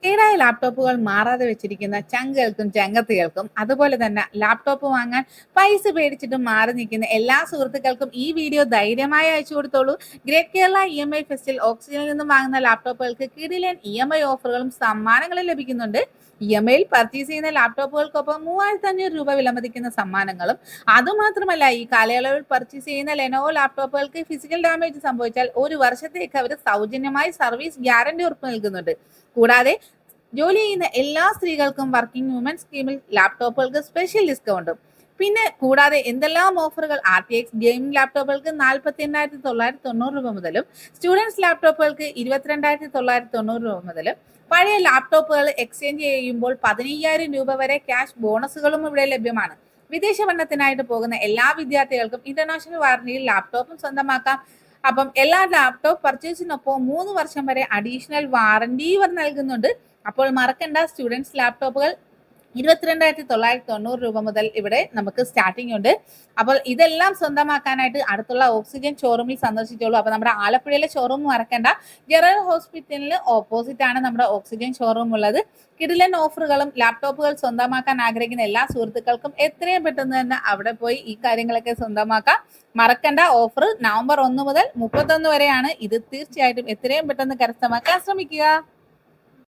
കേടായ ലാപ്ടോപ്പുകൾ മാറാതെ വെച്ചിരിക്കുന്ന ചങ്കുകൾക്കും ചങ്കത്തികൾക്കും അതുപോലെ തന്നെ ലാപ്ടോപ്പ് വാങ്ങാൻ പൈസ പേടിച്ചിട്ട് മാറി നിൽക്കുന്ന എല്ലാ സുഹൃത്തുക്കൾക്കും ഈ വീഡിയോ ധൈര്യമായി അയച്ചു കൊടുത്തോളൂ. ഗ്രേറ്റ് കേരള EMI ഫെസ്റ്റിൽ ഓക്സിജനിൽ നിന്നും വാങ്ങുന്ന ലാപ്ടോപ്പുകൾക്ക് കിടിലൻ EMI ഓഫറുകളും സമ്മാനങ്ങളും ലഭിക്കുന്നുണ്ട്. EMIയിൽ പർച്ചേസ് ചെയ്യുന്ന ലാപ്ടോപ്പുകൾക്കൊപ്പം 3500 രൂപ വിലമതിക്കുന്ന സമ്മാനങ്ങളും. അതുമാത്രമല്ല, ഈ കാലയളവിൽ പർച്ചേസ് ചെയ്യുന്ന ലെനോവോ ലാപ്ടോപ്പുകൾക്ക് ഫിസിക്കൽ ഡാമേജ് സംഭവിച്ചാൽ 1 വർഷത്തേക്ക് അവർ സൗജന്യമായി സർവീസ് ഗ്യാരണ്ടി ഉറപ്പ് നൽകുന്നുണ്ട്. കൂടാതെ ജോലി ചെയ്യുന്ന എല്ലാ സ്ത്രീകൾക്കും വർക്കിംഗ് വുമൻ സ്കീമിൽ ലാപ്ടോപ്പുകൾക്ക് സ്പെഷ്യൽ ഡിസ്കൗണ്ടും. പിന്നെ കൂടാതെ എന്തെല്ലാം ഓഫറുകൾ! RTX ഗെയിമിംഗ് ലാപ്ടോപ്പുകൾക്ക് 48,990 രൂപ മുതലും സ്റ്റുഡൻസ് ലാപ്ടോപ്പുകൾക്ക് 22,990 രൂപ മുതലും പഴയ ലാപ്ടോപ്പുകൾ എക്സ്ചേഞ്ച് ചെയ്യുമ്പോൾ 15,000 രൂപ വരെ ക്യാഷ് ബോണസുകളും ഇവിടെ ലഭ്യമാണ്. വിദേശ പഠനത്തിനായിട്ട് പോകുന്ന എല്ലാ വിദ്യാർത്ഥികൾക്കും ഇന്റർനാഷണൽ വാറന്റിയിൽ ലാപ്ടോപ്പും സ്വന്തമാക്കാം. അപ്പം എല്ലാ ലാപ്ടോപ്പ് പർച്ചേസിനൊപ്പം 3 വർഷം വരെ അഡീഷണൽ വാറന്റി ഇവർ നൽകുന്നുണ്ട്. അപ്പോൾ മറക്കണ്ട, സ്റ്റുഡൻസ് ലാപ്ടോപ്പുകൾ 22,990 രൂപ മുതൽ ഇവിടെ നമുക്ക് സ്റ്റാർട്ടിംഗ് ഉണ്ട്. അപ്പോൾ ഇതെല്ലാം സ്വന്തമാക്കാനായിട്ട് അടുത്തുള്ള ഓക്സിജൻ ഷോറൂമിൽ സന്ദർശിച്ചോളൂ. അപ്പോൾ നമ്മുടെ ആലപ്പുഴയിലെ ഷോറൂം മറക്കണ്ട. ജനറൽ ഹോസ്പിറ്റലിന് ഓപ്പോസിറ്റ് ആണ് നമ്മുടെ ഓക്സിജൻ ഷോറൂം ഉള്ളത്. കിടിലൻ ഓഫറുകളും ലാപ്ടോപ്പുകൾ സ്വന്തമാക്കാൻ ആഗ്രഹിക്കുന്ന എല്ലാ സുഹൃത്തുക്കൾക്കും എത്രയും പെട്ടെന്ന് തന്നെ അവിടെ പോയി ഈ കാര്യങ്ങളൊക്കെ സ്വന്തമാക്കാം. മറക്കണ്ട, ഓഫർ നവംബർ 1 മുതൽ 31 വരെയാണ്. ഇത് തീർച്ചയായിട്ടും എത്രയും പെട്ടെന്ന് കരസ്ഥമാക്കാൻ ശ്രമിക്കുക.